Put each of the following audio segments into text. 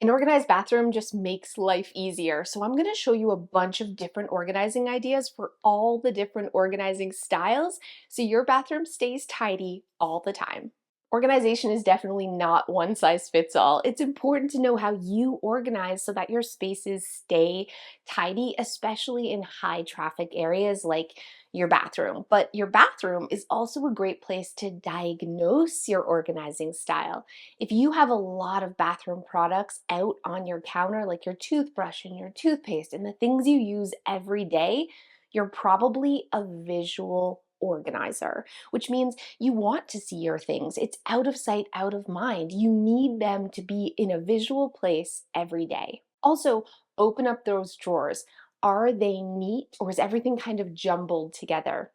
An organized bathroom just makes life easier. So I'm going to show you a bunch of different organizing ideas for all the different organizing styles so your bathroom stays tidy all the time. Organization is definitely not one size fits all. It's important to know how you organize so that your spaces stay tidy, especially in high traffic areas like your bathroom. But your bathroom is also a great place to diagnose your organizing style. If you have a lot of bathroom products out on your counter, like your toothbrush and your toothpaste and the things you use every day, you're probably a visual organizer, which means you want to see your things. It's out of sight, out of mind. You need them to be in a visual place every day. Also, open up those drawers. Are they neat or is everything kind of jumbled together?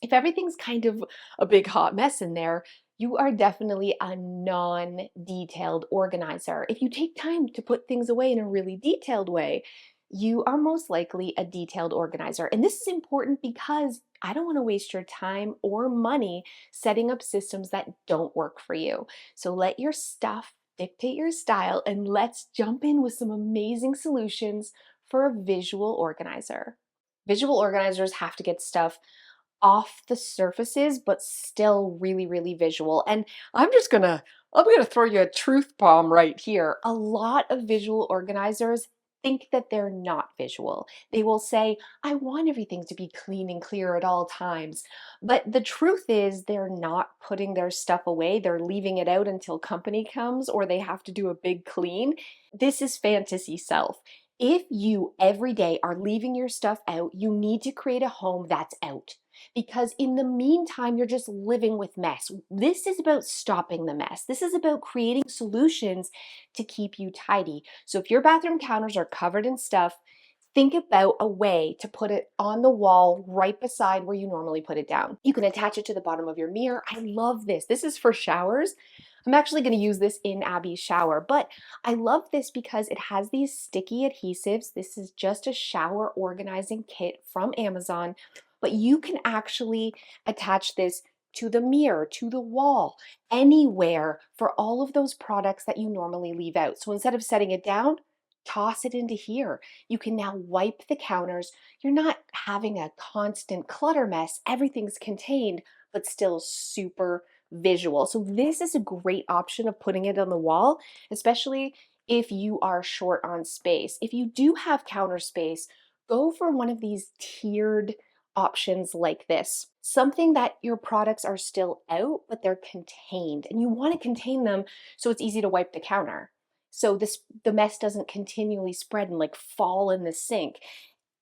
If everything's kind of a big hot mess in there, you are definitely a non-detailed organizer. If you take time to put things away in a really detailed way, you are most likely a detailed organizer. And this is important because I don't want to waste your time or money setting up systems that don't work for you. So let your stuff dictate your style and let's jump in with some amazing solutions for a visual organizer. Visual organizers have to get stuff off the surfaces, but still really, really visual. And I'm gonna throw you a truth bomb right here. A lot of visual organizers think that they're not visual. They will say, I want everything to be clean and clear at all times. But the truth is they're not putting their stuff away. They're leaving it out until company comes or they have to do a big clean. This is fantasy self. If you every day are leaving your stuff out, you need to create a home that's out because in the meantime, you're just living with mess. This is about stopping the mess. This is about creating solutions to keep you tidy. So if your bathroom counters are covered in stuff, think about a way to put it on the wall right beside where you normally put it down. You can attach it to the bottom of your mirror. I love this. This is for showers. I'm actually going to use this in Abby's shower, but I love this because it has these sticky adhesives. This is just a shower organizing kit from Amazon, but you can actually attach this to the mirror, to the wall, anywhere for all of those products that you normally leave out. So instead of setting it down, toss it into here. You can now wipe the counters. You're not having a constant clutter mess. Everything's contained, but still super visual. So this is a great option of putting it on the wall, especially if you are short on space. If you do have counter space, go for one of these tiered options like this. Something that your products are still out, but they're contained, and you want to contain them so it's easy to wipe the counter. So the mess doesn't continually spread and like fall in the sink.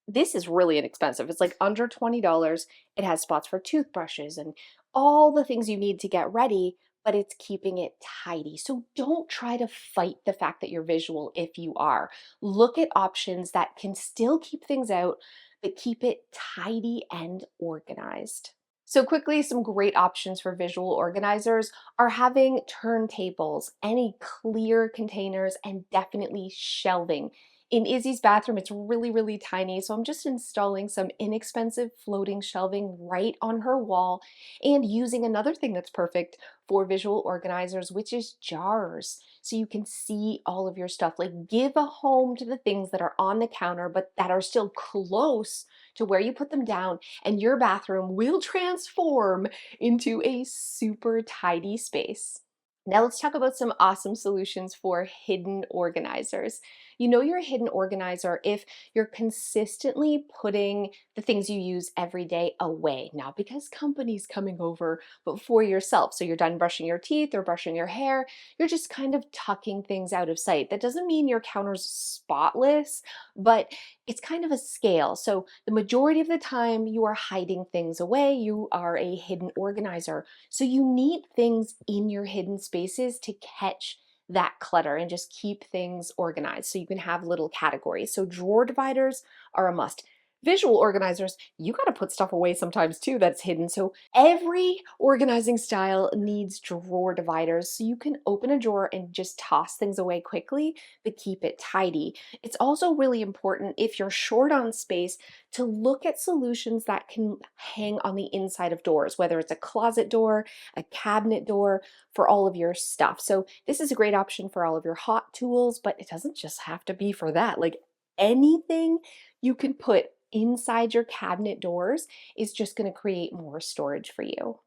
This is really inexpensive. It's like under $20. It has spots for toothbrushes and all the things you need to get ready, but it's keeping it tidy. So don't try to fight the fact that you're visual if you are. Look at options that can still keep things out, but keep it tidy and organized. So quickly, some great options for visual organizers are having turntables, any clear containers, and definitely shelving. In Izzy's bathroom, it's really, really tiny, so I'm just installing some inexpensive floating shelving right on her wall and using another thing that's perfect for visual organizers, which is jars. So you can see all of your stuff. Like give a home to the things that are on the counter, but that are still close to where you put them down, and your bathroom will transform into a super tidy space. Now let's talk about some awesome solutions for hidden organizers. You know you're a hidden organizer if you're consistently putting the things you use every day away. Not because company's coming over, but for yourself. So you're done brushing your teeth or brushing your hair, you're just kind of tucking things out of sight. That doesn't mean your counter's spotless, but it's kind of a scale. So the majority of the time you are hiding things away, you are a hidden organizer. So you need things in your hidden spaces to catch that clutter and just keep things organized so you can have little categories. So drawer dividers are a must. Visual organizers, you got to put stuff away sometimes too that's hidden. So every organizing style needs drawer dividers so you can open a drawer and just toss things away quickly, but keep it tidy. It's also really important if you're short on space to look at solutions that can hang on the inside of doors, whether it's a closet door, a cabinet door, for all of your stuff. So this is a great option for all of your hot tools, but it doesn't just have to be for that. Like anything you can put inside your cabinet doors is just going to create more storage for you.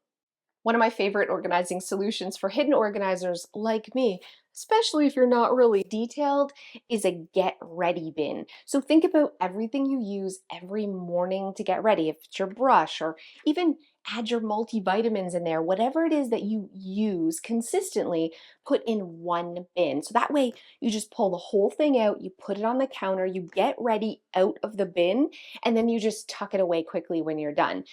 One of my favorite organizing solutions for hidden organizers like me, especially if you're not really detailed, is a get ready bin. So think about everything you use every morning to get ready. If it's your brush, or even add your multivitamins in there, whatever it is that you use consistently, put in one bin. So that way you just pull the whole thing out, you put it on the counter, you get ready out of the bin, and then you just tuck it away quickly when you're done.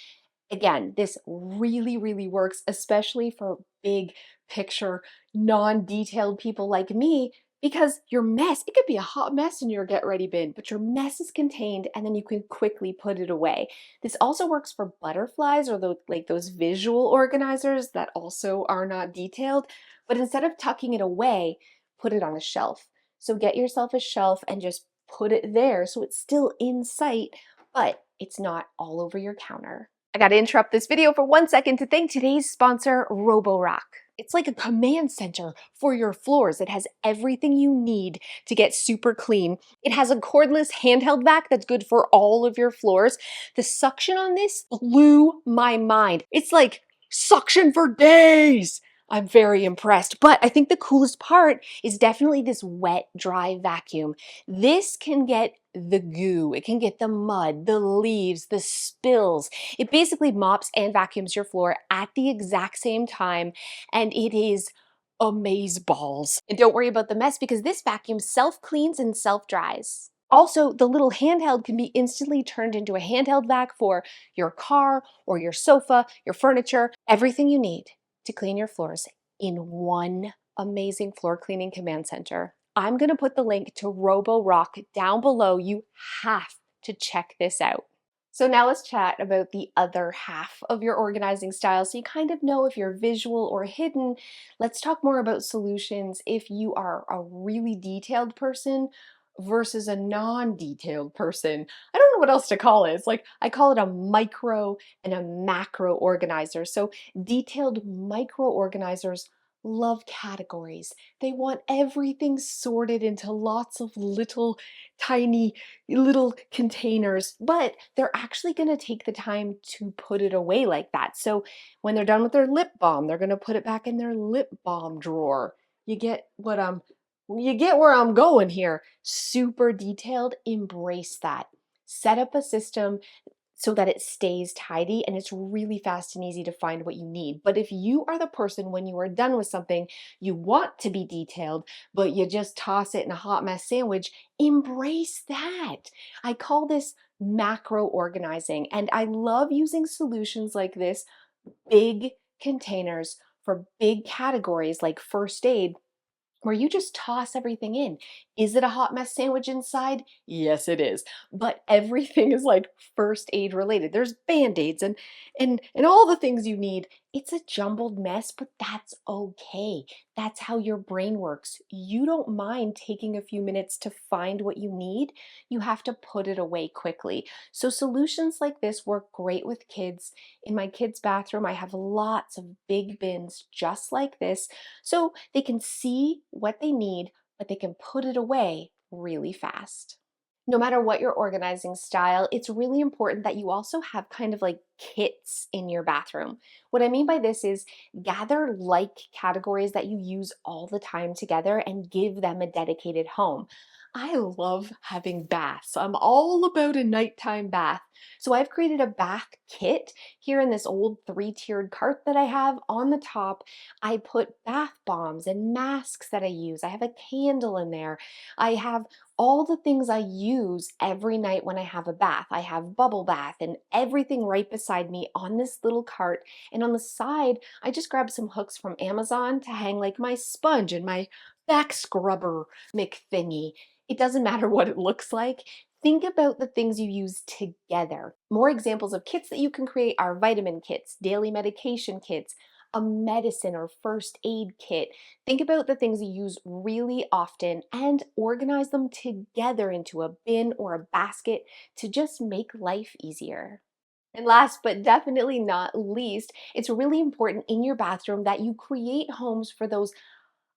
Again, this really, really works, especially for big picture, non-detailed people like me, because your mess, it could be a hot mess in your get ready bin, but your mess is contained and then you can quickly put it away. This also works for butterflies or those visual organizers that also are not detailed, but instead of tucking it away, put it on a shelf. So get yourself a shelf and just put it there so it's still in sight, but it's not all over your counter. I got to interrupt this video for 1 second to thank today's sponsor, Roborock. It's like a command center for your floors. It has everything you need to get super clean. It has a cordless handheld vac that's good for all of your floors. The suction on this blew my mind. It's like suction for days. I'm very impressed. But I think the coolest part is definitely this wet, dry vacuum. This can get the goo, it can get the mud, the leaves, the spills. It basically mops and vacuums your floor at the exact same time, and it is amazeballs. And don't worry about the mess because this vacuum self-cleans and self-dries. Also, the little handheld can be instantly turned into a handheld vac for your car or your sofa, your furniture, everything you need to clean your floors in one amazing floor cleaning command center. I'm going to put the link to Roborock down below. You have to check this out. So now let's chat about the other half of your organizing style so you kind of know if you're visual or hidden. Let's talk more about solutions if you are a really detailed person versus a non-detailed person. I don't know what else to call it. It's like I call it a micro and a macro organizer. So detailed micro organizers love categories. They want everything sorted into lots of little tiny little containers, but they're actually going to take the time to put it away like that. So when they're done with their lip balm, they're going to put it back in their lip balm drawer. You get where I'm going here. Super detailed, embrace that. Set up a system so that it stays tidy and it's really fast and easy to find what you need. But if you are the person when you are done with something, you want to be detailed, but you just toss it in a hot mess sandwich, embrace that. I call this macro organizing, and I love using solutions like this, big containers for big categories like first aid, where you just toss everything in. Is it a hot mess sandwich inside? Yes, it is. But everything is like first aid related. There's band-aids and all the things you need. It's a jumbled mess, but that's okay. That's how your brain works. You don't mind taking a few minutes to find what you need. You have to put it away quickly. So solutions like this work great with kids. In my kids' bathroom, I have lots of big bins just like this, so they can see what they need, but they can put it away really fast. No matter what your organizing style, it's really important that you also have kind of like kits in your bathroom. What I mean by this is gather like categories that you use all the time together and give them a dedicated home. I love having baths. I'm all about a nighttime bath. So I've created a bath kit here in this old 3-tiered cart that I have. On the top, I put bath bombs and masks that I use. I have a candle in there. I have all the things I use every night when I have a bath. I have bubble bath and everything right beside me on this little cart. And on the side, I just grabbed some hooks from Amazon to hang like my sponge and my back scrubber McThingy. It doesn't matter what it looks like. Think about the things you use together. More examples of kits that you can create are vitamin kits, daily medication kits, a medicine or first aid kit. Think about the things you use really often and organize them together into a bin or a basket to just make life easier. And last but definitely not least, it's really important in your bathroom that you create homes for those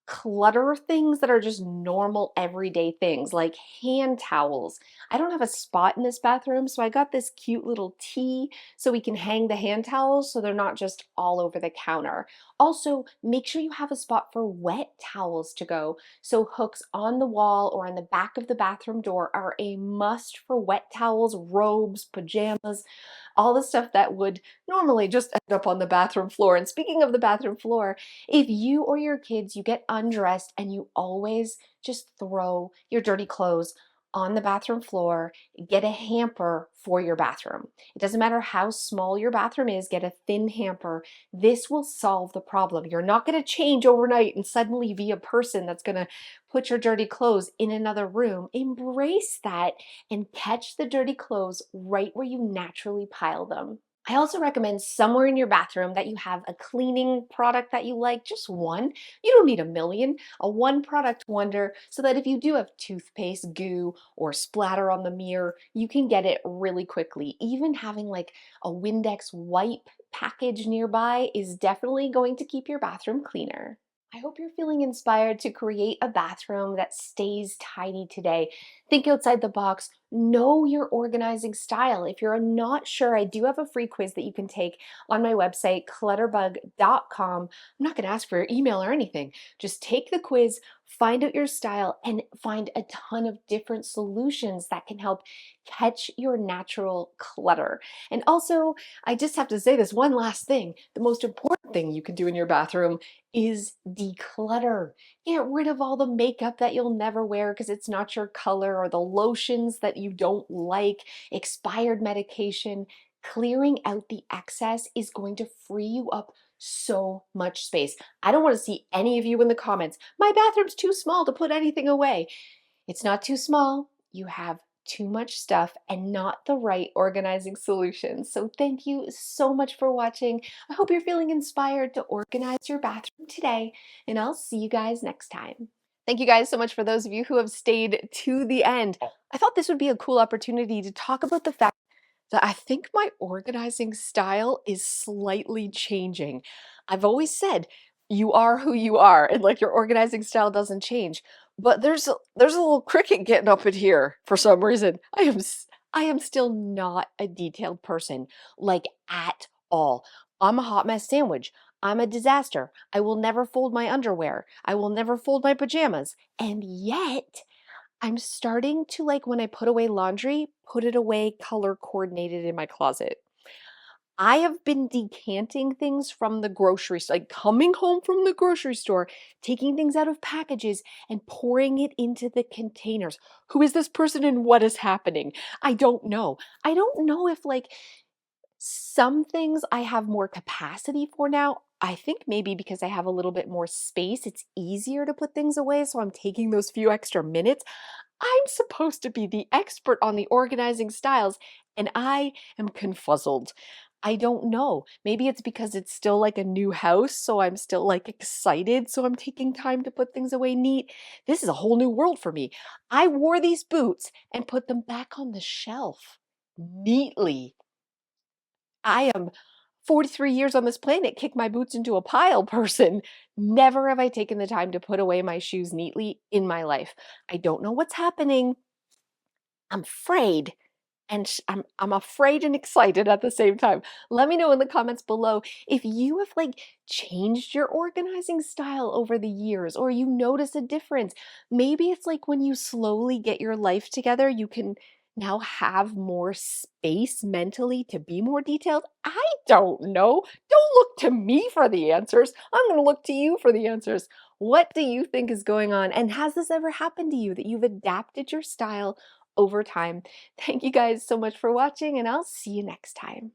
clutter things that are just normal everyday things like hand towels. I don't have a spot in this bathroom, so I got this cute little tee so we can hang the hand towels so they're not just all over the counter. Also, make sure you have a spot for wet towels to go. So hooks on the wall or on the back of the bathroom door are a must for wet towels, robes, pajamas, all the stuff that would normally just end up on the bathroom floor. And speaking of the bathroom floor, if you or your kids, you get undressed and you always just throw your dirty clothes on the bathroom floor, get a hamper for your bathroom. It doesn't matter how small your bathroom is, get a thin hamper. This will solve the problem. You're not going to change overnight and suddenly be a person that's going to put your dirty clothes in another room. Embrace that and catch the dirty clothes right where you naturally pile them. I also recommend somewhere in your bathroom that you have a cleaning product that you like, just one. You don't need a million, a one product wonder, so that if you do have toothpaste, goo, or splatter on the mirror, you can get it really quickly. Even having like a Windex wipe package nearby is definitely going to keep your bathroom cleaner. I hope you're feeling inspired to create a bathroom that stays tidy today. Think outside the box. Know your organizing style. If you're not sure, I do have a free quiz that you can take on my website, clutterbug.com. I'm not going to ask for your email or anything. Just take the quiz, find out your style, and find a ton of different solutions that can help catch your natural clutter. And also, I just have to say this one last thing. The most important thing you can do in your bathroom is declutter. Get rid of all the makeup that you'll never wear because it's not your color, or the lotions that you don't like, expired medication. Clearing out the excess is going to free you up so much space. I don't want to see any of you in the comments, my bathroom's too small to put anything away. It's not too small. You have too much stuff and not the right organizing solutions. So thank you so much for watching. I hope you're feeling inspired to organize your bathroom today, and I'll see you guys next time. Thank you guys so much for those of you who have stayed to the end. I thought this would be a cool opportunity to talk about the fact that I think my organizing style is slightly changing. I've always said you are who you are, and like your organizing style doesn't change. But there's a little cricket getting up in here for some reason. I am still not a detailed person, like at all. I'm a hot mess sandwich. I'm a disaster. I will never fold my underwear. I will never fold my pajamas. And yet, I'm starting to, like, when I put away laundry, put it away color coordinated in my closet. I have been decanting things from the grocery store, like coming home from the grocery store, taking things out of packages and pouring it into the containers. Who is this person and what is happening? I don't know. I don't know if, like, some things I have more capacity for now. I think maybe because I have a little bit more space, it's easier to put things away, so I'm taking those few extra minutes. I'm supposed to be the expert on the organizing styles, and I am confuzzled. I don't know. Maybe it's because it's still like a new house, so I'm still like excited, so I'm taking time to put things away neat. This is a whole new world for me. I wore these boots and put them back on the shelf neatly. I am 43 years on this planet, kick my boots into a pile person. Never have I taken the time to put away my shoes neatly in my life. I don't know what's happening. I'm afraid. And I'm afraid and excited at the same time. Let me know in the comments below if you have like changed your organizing style over the years, or you notice a difference. Maybe it's like when you slowly get your life together, you can now have more space mentally to be more detailed. I don't know. Don't look to me for the answers. I'm going to look to you for the answers. What do you think is going on? And has this ever happened to you that you've adapted your style over time? Thank you guys so much for watching, and I'll see you next time.